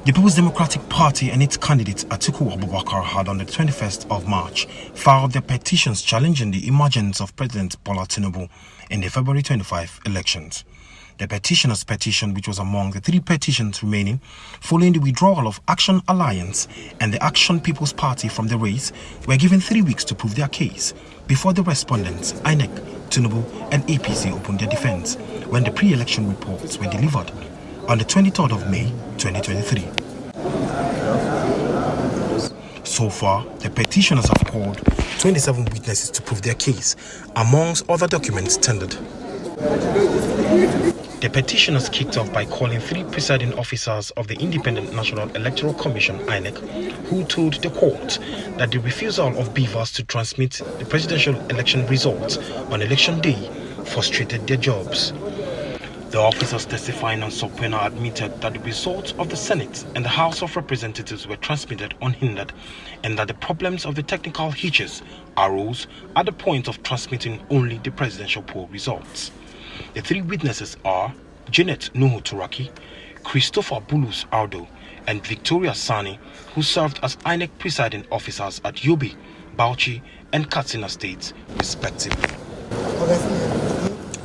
The People's Democratic Party and its candidate Atiku had on the 21st of March filed their petitions challenging the emergence of President Bola Tinubu in the February 25 elections. The petitioners' petition, which was among the 3 petitions remaining following the withdrawal of Action Alliance and the Action People's Party from the race, were given 3 weeks to prove their case before the respondents, INEC, Tinubu and APC opened their defense when the pre-election reports were delivered on the 23rd of May 2023. So far, the petitioners have called 27 witnesses to prove their case, amongst other documents tendered. The petitioners kicked off by calling 3 presiding officers of the Independent National Electoral Commission (INEC), who told the court that the refusal of beavers to transmit the presidential election results on election day frustrated their jobs. The officers testifying on subpoena admitted that the results of the Senate and the House of Representatives were transmitted unhindered and that the problems of the technical hitches arose at the point of transmitting only the presidential poll results. The 3 witnesses are Janet Nuhu Turaki, Christopher Bulus Ardo, and Victoria Sani, who served as INEC presiding officers at Yobe, Bauchi, and Katsina states, respectively.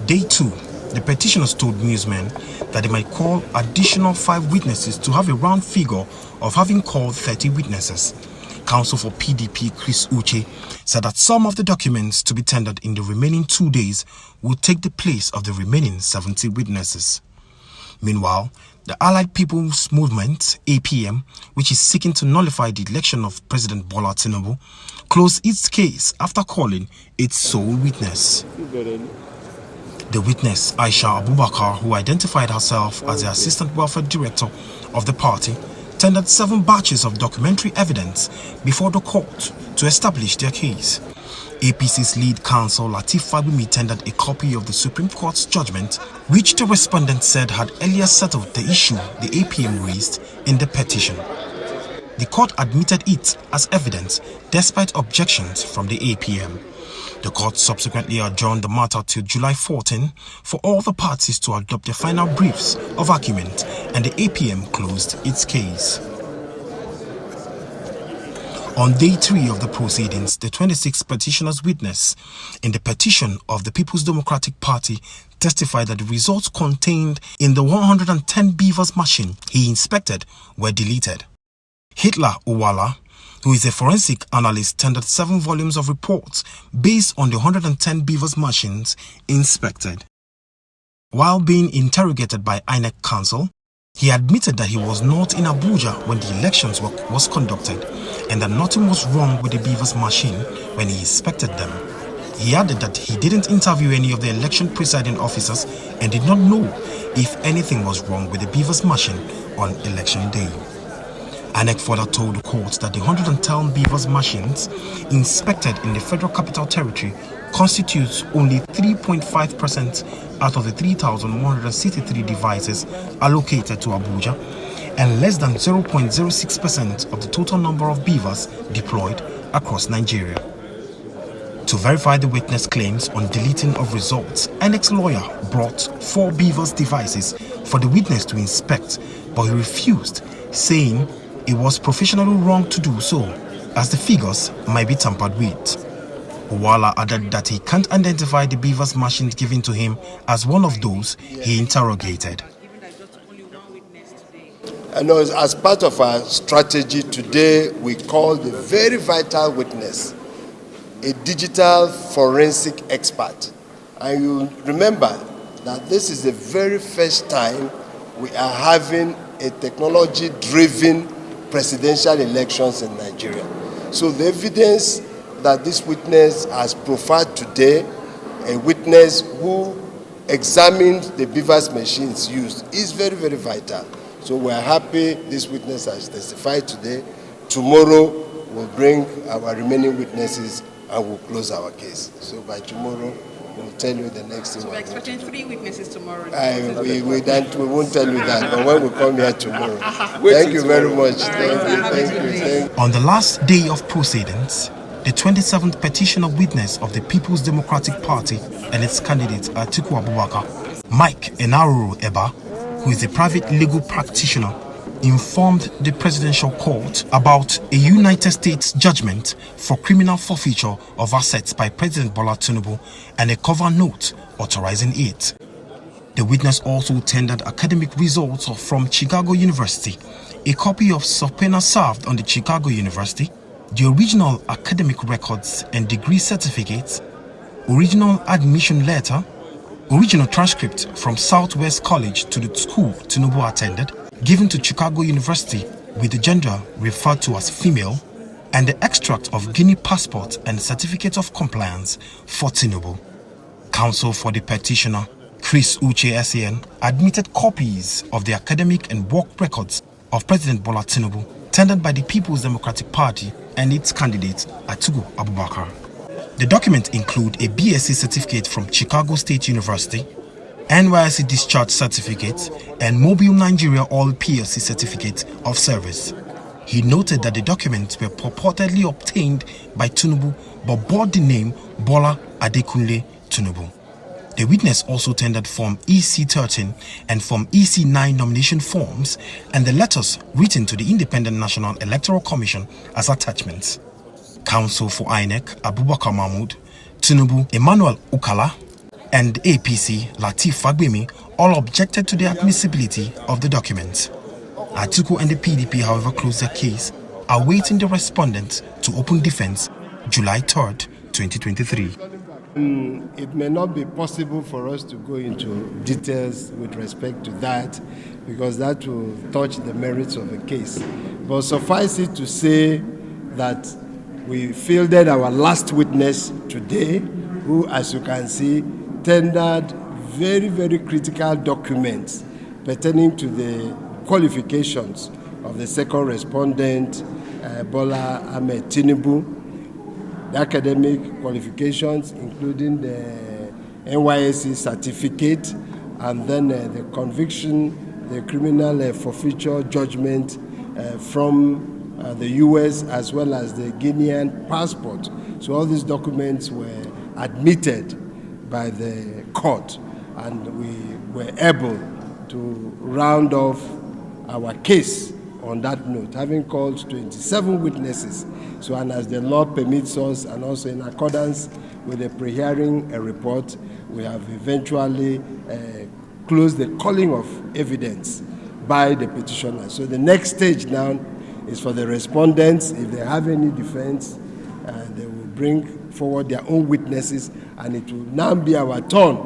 Day 2. The petitioners told newsmen that they might call additional 5 witnesses to have a round figure of having called 30 witnesses. Counsel for PDP Chris Uche said that some of the documents to be tendered in the remaining 2 days would take the place of the remaining 70 witnesses. Meanwhile, the Allied People's Movement, APM, which is seeking to nullify the election of President Bola Tinubu, closed its case after calling its sole witness. The witness, Aisha Abubakar, who identified herself as the Assistant Welfare Director of the party, tendered 7 batches of documentary evidence before the court to establish their case. APC's lead counsel, Lateef Fagbemi, tendered a copy of the Supreme Court's judgment, which the respondent said had earlier settled the issue the APM raised in the petition. The court admitted it as evidence despite objections from the APM. The court subsequently adjourned the matter till July 14 for all the parties to adopt their final briefs of argument, and the APM closed its case. On day 3 of the proceedings, the 26 petitioners' witness in the petition of the People's Democratic Party testified that the results contained in the 110 beavers machine he inspected were deleted. Hitler Uwala, who is a forensic analyst, tendered 7 volumes of reports based on the 110 beavers machines inspected. While being interrogated by INEC counsel, he admitted that he was not in Abuja when the elections was conducted and that nothing was wrong with the beavers machine when he inspected them. He added that he didn't interview any of the election presiding officers and did not know if anything was wrong with the beavers machine on election day. INEC further told the court that the 110 beavers machines inspected in the Federal Capital Territory constitutes only 3.5% out of the 3,163 devices allocated to Abuja and less than 0.06% of the total number of beavers deployed across Nigeria. To verify the witness claims on deleting of results, INEC's lawyer brought 4 beavers devices for the witness to inspect, but he refused, saying it was professionally wrong to do so, as the figures might be tampered with. Uwala added that he can't identify the beavers machines given to him as one of those he interrogated. And as part of our strategy today, we called a very vital witness, a digital forensic expert. And you remember that this is the very first time we are having a technology-driven presidential elections in Nigeria. So the evidence that this witness has profiled today, a witness who examined the beavers machines used, is very, very vital. So we are happy this witness has testified today. Tomorrow we'll bring our remaining witnesses and we'll close our case. So by tomorrow we'll tell you the next thing. So we're expecting 3 witnesses tomorrow. We won't tell you that, but when we come here tomorrow. Thank you very much. Thank you. On the last day of proceedings, the 27th petitioner witness of the People's Democratic Party and its candidate Atiku Abubakar, Mike Enaroro Eba, who is a private legal practitioner, informed the Presidential Court about a United States judgment for criminal forfeiture of assets by President Bola Tinubu and a cover note authorizing it. The witness also tendered academic results from Chicago University, a copy of subpoena served on the Chicago University, the original academic records and degree certificates, original admission letter, original transcript from Southwest College to the school Tinubu attended, given to Chicago University with the gender referred to as female, and the extract of Guinea passport and certificate of compliance for Tinubu. Counsel for the petitioner, Chris Uche SAN, admitted copies of the academic and work records of President Bola Tinubu tendered by the People's Democratic Party and its candidate Atiku Abubakar. The documents include a BSc certificate from Chicago State University, NYSC discharge certificate, and Mobile Nigeria Oil PLC certificate of service. He noted that the documents were purportedly obtained by Tinubu but bore the name Bola Adekunle Tinubu. The witness also tendered Form EC13 and Form EC9 nomination forms and the letters written to the Independent National Electoral Commission as attachments. Counsel for INEC, Abubakar Mahmood, Tinubu, Emmanuel Ukala, and APC, Lateef Fagbemi, all objected to the admissibility of the documents. Atiku and the PDP, however, closed their case, awaiting the respondent to open defense July 3rd, 2023. It may not be possible for us to go into details with respect to that because that will touch the merits of the case. But suffice it to say that we fielded our last witness today, who, as you can see, tendered very, very critical documents pertaining to the qualifications of the second respondent, Bola Ahmed Tinubu, the academic qualifications, including the NYSC certificate, and then the conviction, the criminal forfeiture judgment from the U.S. as well as the Guinean passport. So all these documents were admitted by the court, and we were able to round off our case on that note, having called 27 witnesses. So, and as the law permits us, and also in accordance with the pre-hearing report, we have eventually closed the calling of evidence by the petitioner. So the next stage now is for the respondents. If they have any defense, they will bring forward their own witnesses, and it will now be our turn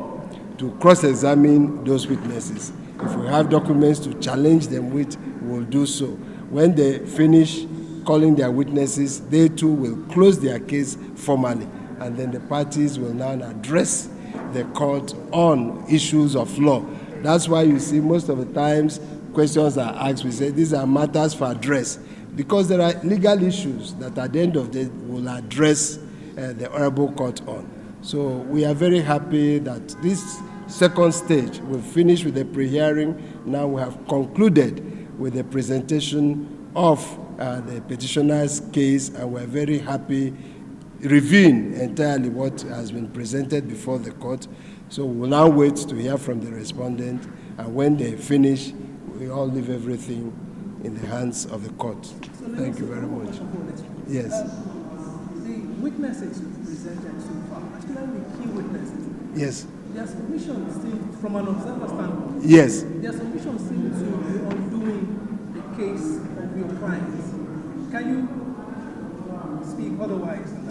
to cross-examine those witnesses. If we have documents to challenge them with, we'll do so. When they finish calling their witnesses, they too will close their case formally, and then the parties will now address the court on issues of law. That's why you see most of the times questions are asked, we say these are matters for address, because there are legal issues that at the end of the day will address the honorable court on. So we are very happy that this second stage will finish with the pre-hearing. Now we have concluded with the presentation of the petitioner's case, and we're very happy reviewing entirely what has been presented before the court. So we'll now wait to hear from the respondent, and when they finish, we all leave everything in the hands of the court. Thank you very much. Yes. The witnesses presented so far, particularly key witnesses. Yes. Their submission still, from an observer standpoint, yes. Their submission seems to be undoing the case of your clients. Can you speak otherwise than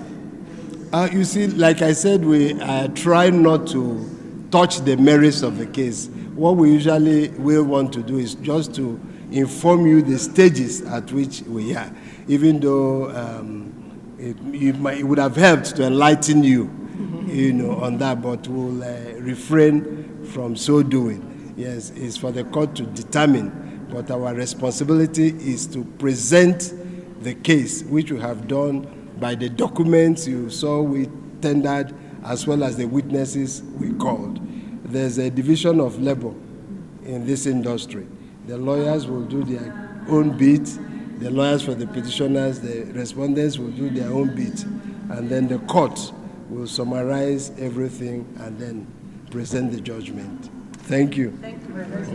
that? You see, like I said, we try not to touch the merits of the case. What we usually will want to do is just to inform you the stages at which we are, even though it would have helped to enlighten you, on that, but we'll refrain from so doing. Yes, it's for the court to determine, but our responsibility is to present the case, which we have done by the documents you saw we tendered, as well as the witnesses we called. There's a division of labor in this industry. The lawyers will do their own bit, the lawyers for the petitioners, the respondents will do their own bit, and then the court will summarize everything and then present the judgment. Thank you. Thank you very much.